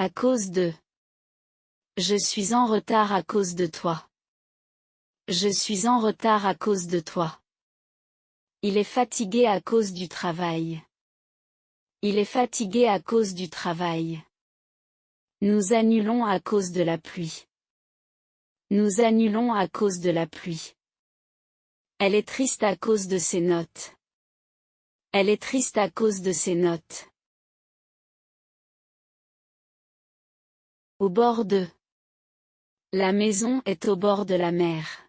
À cause de. Je suis en retard à cause de toi. Je suis en retard à cause de toi. Il est fatigué à cause du travail. Il est fatigué à cause du travail. Nous annulons à cause de la pluie. Nous annulons à cause de la pluie. Elle est triste à cause de ses notes. Elle est triste à cause de ses notes. Au bord de. La maison est au bord de la mer.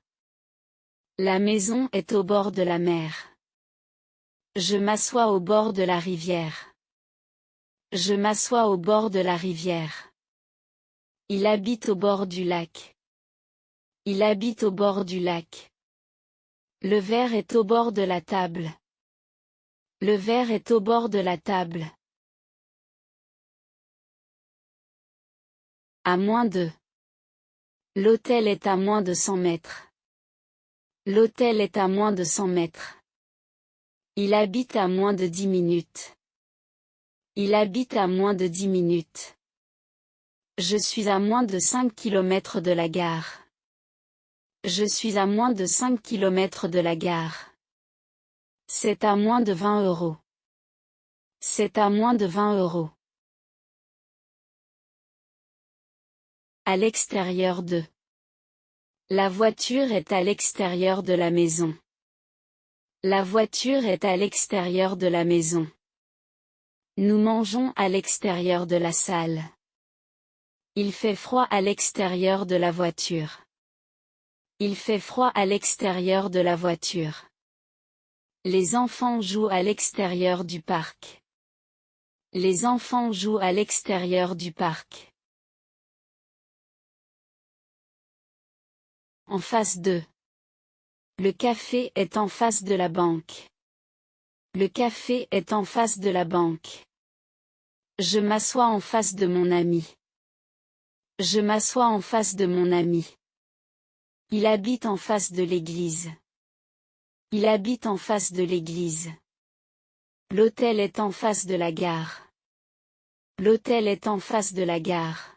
La maison est au bord de la mer. Je m'assois au bord de la rivière. Je m'assois au bord de la rivière. Il habite au bord du lac. Il habite au bord du lac. Le verre est au bord de la table. Le verre est au bord de la table. À moins de. L'hôtel est à moins de 100 mètres. L'hôtel est à moins de 100 mètres. Il habite à moins de 10 minutes. Il habite à moins de 10 minutes. Je suis à moins de 5 kilomètres de la gare. Je suis à moins de 5 kilomètres de la gare. C'est à moins de 20 euros. C'est à moins de 20 euros. À l'extérieur de. La voiture est à l'extérieur de la maison. La voiture est à l'extérieur de la maison. Nous mangeons à l'extérieur de la salle. Il fait froid à l'extérieur de la voiture. Il fait froid à l'extérieur de la voiture. Les enfants jouent à l'extérieur du parc. Les enfants jouent à l'extérieur du parc. En face de. Le café est en face de la banque. Le café est en face de la banque. Je m'assois en face de mon ami. Je m'assois en face de mon ami. Il habite en face de l'église. Il habite en face de l'église. L'hôtel est en face de la gare. L'hôtel est en face de la gare.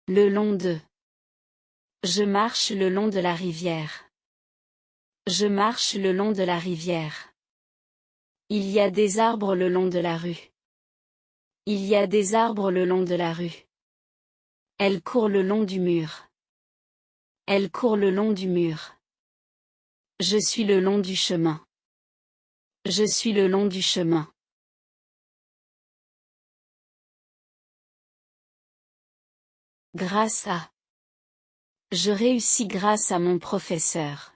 Le long de. Je marche le long de la rivière. Je marche le long de la rivière. Il y a des arbres le long de la rue. Il y a des arbres le long de la rue. Elle court le long du mur. Elle court le long du mur. Je suis le long du chemin. Je suis le long du chemin. Grâce à. Je réussis grâce à mon professeur.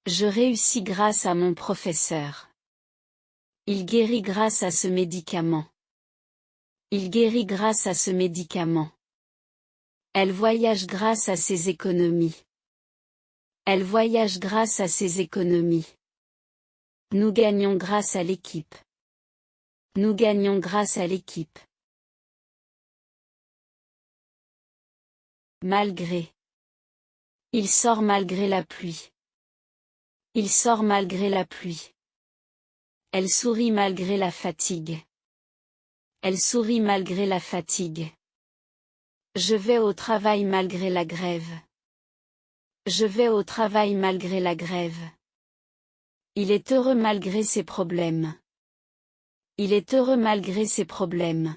Je réussis grâce à mon professeur. Il guérit grâce à ce médicament. Il guérit grâce à ce médicament. Elle voyage grâce à ses économies. Elle voyage grâce à ses économies. Nous gagnons grâce à l'équipe. Nous gagnons grâce à l'équipe. Malgré. Il sort malgré la pluie. Il sort malgré la pluie. Elle sourit malgré la fatigue. Elle sourit malgré la fatigue. Je vais au travail malgré la grève. Je vais au travail malgré la grève. Il est heureux malgré ses problèmes. Il est heureux malgré ses problèmes.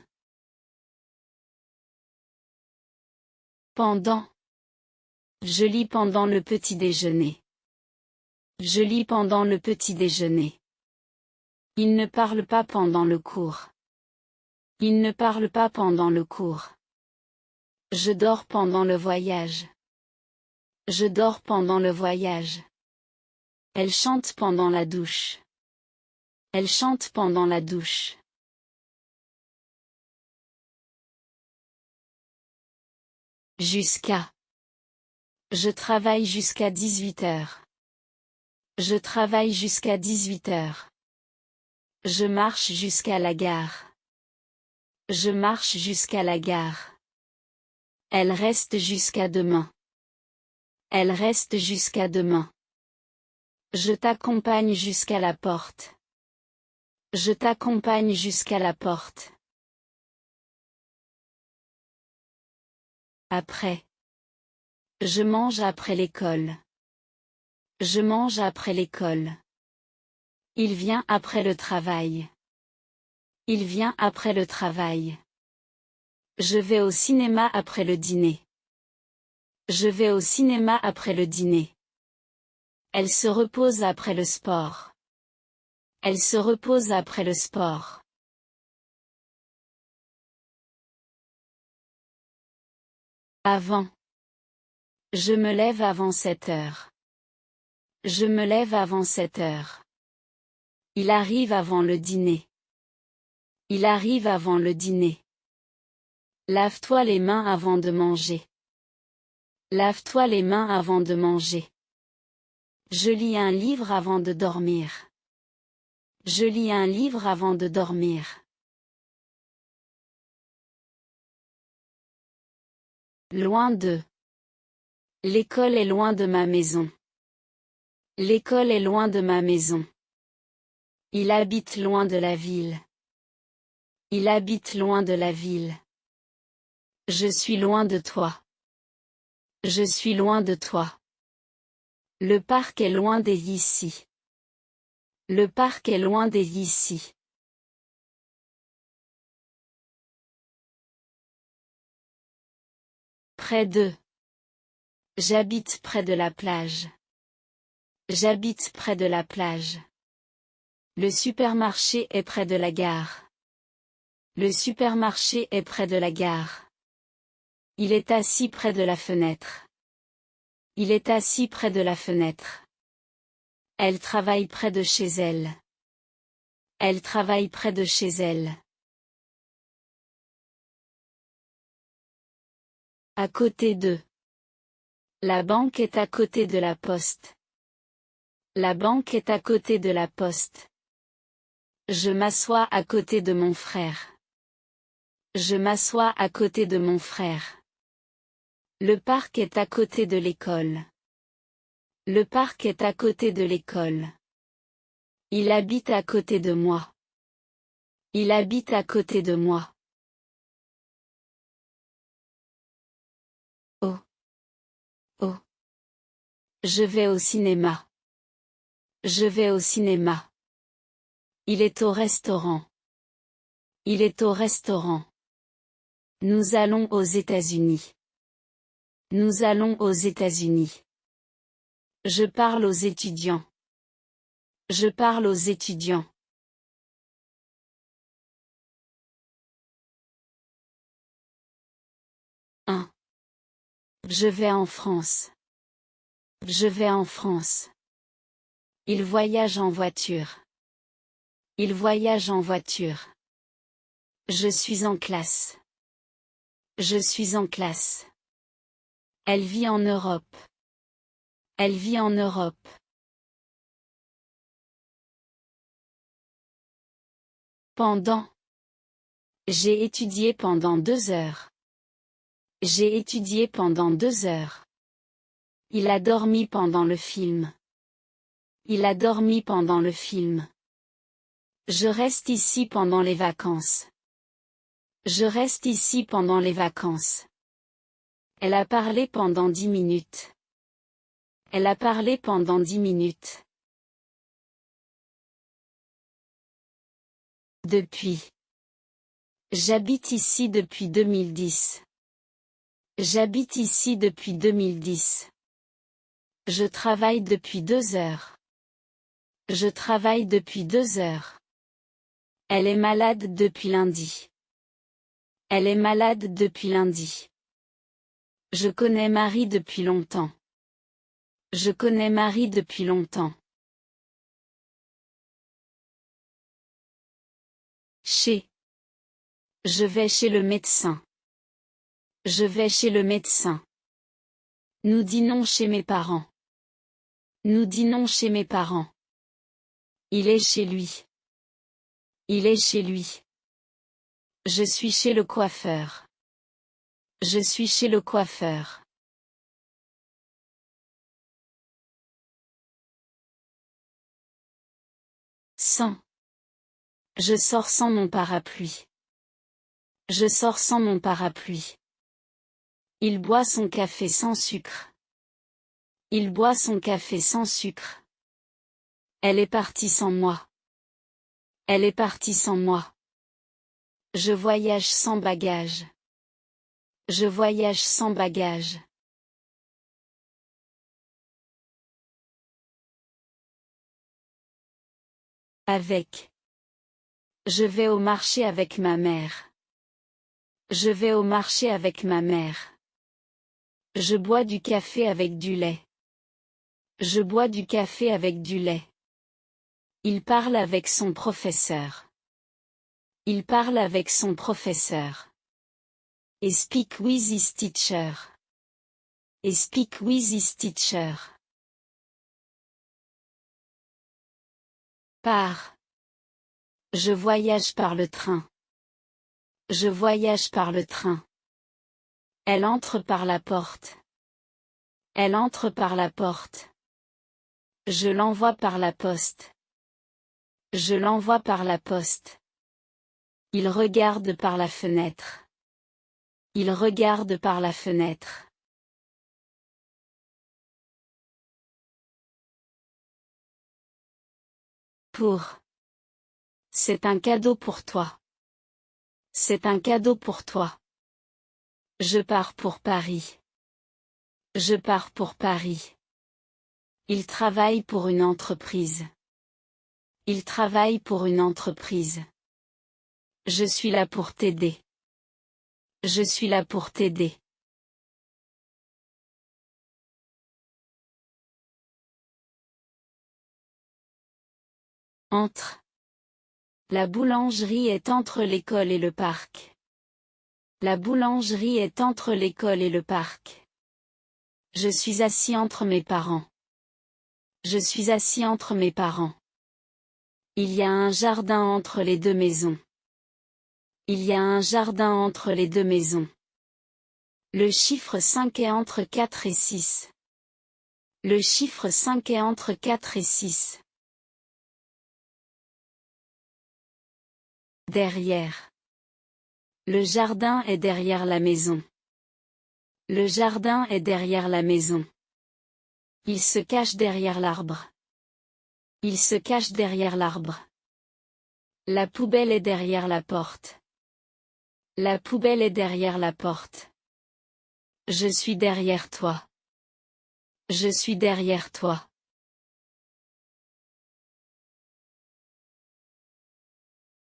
Pendant. Je lis pendant le petit déjeuner. Je lis pendant le petit déjeuner. Il ne parle pas pendant le cours. Il ne parle pas pendant le cours. Je dors pendant le voyage. Je dors pendant le voyage. Elle chante pendant la douche. Elle chante pendant la douche. Jusqu'à. Je travaille jusqu'à 18 heures. Je travaille jusqu'à 18 heures. Je marche jusqu'à la gare. Je marche jusqu'à la gare. Elle reste jusqu'à demain. Elle reste jusqu'à demain. Je t'accompagne jusqu'à la porte. Je t'accompagne jusqu'à la porte. Après. Je mange après l'école. Je mange après l'école. Il vient après le travail. Il vient après le travail. Je vais au cinéma après le dîner. Je vais au cinéma après le dîner. Elle se repose après le sport. Elle se repose après le sport. Avant. Je me lève avant 7 heures. Je me lève avant 7 heures. Il arrive avant le dîner. Il arrive avant le dîner. Lave-toi les mains avant de manger. Lave-toi les mains avant de manger. Je lis un livre avant de dormir. Je lis un livre avant de dormir. Loin de. L'école est loin de ma maison. L'école est loin de ma maison. Il habite loin de la ville. Il habite loin de la ville. Je suis loin de toi. Je suis loin de toi. Le parc est loin d'ici. Le parc est loin d'ici. Près de. J'habite près de la plage. J'habite près de la plage. Le supermarché est près de la gare. Le supermarché est près de la gare. Il est assis près de la fenêtre. Il est assis près de la fenêtre. Elle travaille près de chez elle. Elle travaille près de chez elle. À côté de. La banque est à côté de la poste. La banque est à côté de la poste. Je m'assois à côté de mon frère. Je m'assois à côté de mon frère. Le parc est à côté de l'école. Le parc est à côté de l'école. Il habite à côté de moi. Il habite à côté de moi. Oh. Oh. Je vais au cinéma. Je vais au cinéma. Il est au restaurant. Il est au restaurant. Nous allons aux États-Unis. Nous allons aux États-Unis. Je parle aux étudiants. Je parle aux étudiants. Un. Je vais en France. Je vais en France. Il voyage en voiture. Il voyage en voiture. Je suis en classe. Je suis en classe. Elle vit en Europe. Elle vit en Europe. Pendant. J'ai étudié pendant 2 heures. J'ai étudié pendant 2 heures. Il a dormi pendant le film. Il a dormi pendant le film. Je reste ici pendant les vacances. Je reste ici pendant les vacances. Elle a parlé pendant 10 minutes. Elle a parlé pendant 10 minutes. Depuis. J'habite ici depuis 2010. J'habite ici depuis 2010. Je travaille depuis 2 heures. Je travaille depuis 2 heures. Elle est malade depuis lundi. Elle est malade depuis lundi. Je connais Marie depuis longtemps. Je connais Marie depuis longtemps. Chez. Je vais chez le médecin. Je vais chez le médecin. Nous dînons chez mes parents. Nous dînons chez mes parents. Il est chez lui. Il est chez lui. Je suis chez le coiffeur. Je suis chez le coiffeur. Sans. Je sors sans mon parapluie. Je sors sans mon parapluie. Il boit son café sans sucre. Il boit son café sans sucre. Elle est partie sans moi. Elle est partie sans moi. Je voyage sans bagage. Je voyage sans bagage. Avec. Je vais au marché avec ma mère. Je vais au marché avec ma mère. Je bois du café avec du lait. Je bois du café avec du lait. Il parle avec son professeur. Il parle avec son professeur. Et speak with his teacher. Et speak with his teacher. Par. Je voyage par le train. Je voyage par le train. Elle entre par la porte. Elle entre par la porte. Je l'envoie par la poste. Je l'envoie par la poste. Il regarde par la fenêtre. Il regarde par la fenêtre. Pour. C'est un cadeau pour toi. C'est un cadeau pour toi. Je pars pour Paris. Je pars pour Paris. Il travaille pour une entreprise. Il travaille pour une entreprise. Je suis là pour t'aider. Je suis là pour t'aider. Entre. La boulangerie est entre l'école et le parc. La boulangerie est entre l'école et le parc. Je suis assis entre mes parents. Je suis assis entre mes parents. Il y a un jardin entre les deux maisons. Il y a un jardin entre les deux maisons. Le chiffre 5 est entre 4 et 6. Le chiffre 5 est entre 4 et 6. Derrière. Le jardin est derrière la maison. Le jardin est derrière la maison. Il se cache derrière l'arbre. Il se cache derrière l'arbre. La poubelle est derrière la porte. La poubelle est derrière la porte. Je suis derrière toi. Je suis derrière toi.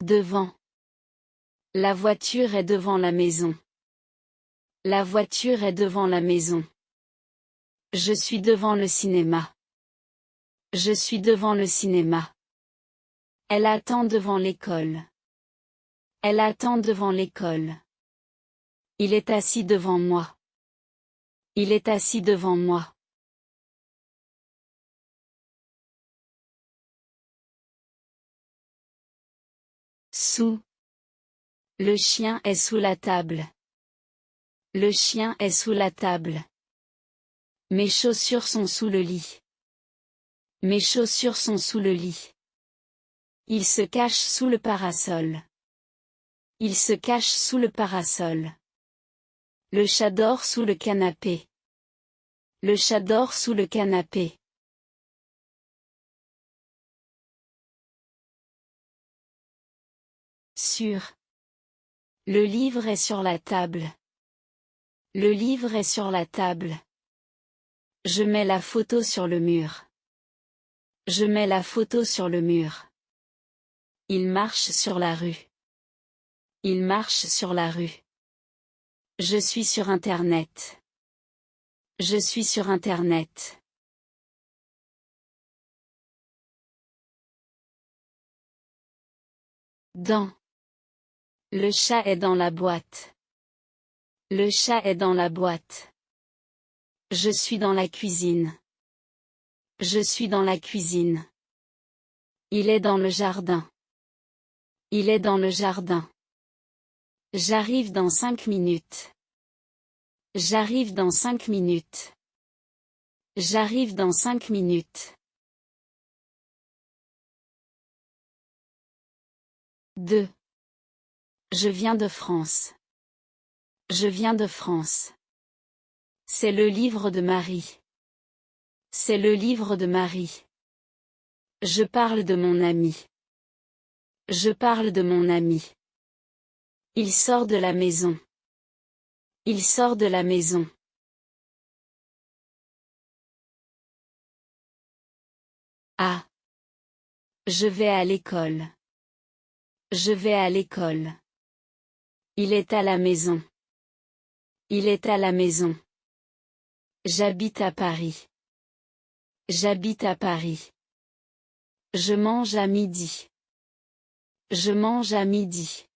Devant. La voiture est devant la maison. La voiture est devant la maison. Je suis devant le cinéma. Je suis devant le cinéma. Elle attend devant l'école. Elle attend devant l'école. Il est assis devant moi. Il est assis devant moi. Sous. Le chien est sous la table. Le chien est sous la table. Mes chaussures sont sous le lit. Mes chaussures sont sous le lit. Il se cache sous le parasol. Il se cache sous le parasol. Le chat dort sous le canapé. Le chat dort sous le canapé. Sur. Le livre est sur la table. Le livre est sur la table. Je mets la photo sur le mur. Je mets la photo sur le mur. Il marche sur la rue. Il marche sur la rue. Je suis sur Internet. Je suis sur Internet. Dans. Le chat est dans la boîte. Le chat est dans la boîte. Je suis dans la cuisine. Je suis dans la cuisine. Il est dans le jardin. Il est dans le jardin. J'arrive dans 5 minutes. J'arrive dans 5 minutes. J'arrive dans 5 minutes. 2. Je viens de France. Je viens de France. C'est le livre de Marie. C'est le livre de Marie. Je parle de mon ami. Je parle de mon ami. Il sort de la maison. Il sort de la maison. Ah. Je vais à l'école. Je vais à l'école. Il est à la maison. Il est à la maison. J'habite à Paris. J'habite à Paris. Je mange à midi. Je mange à midi.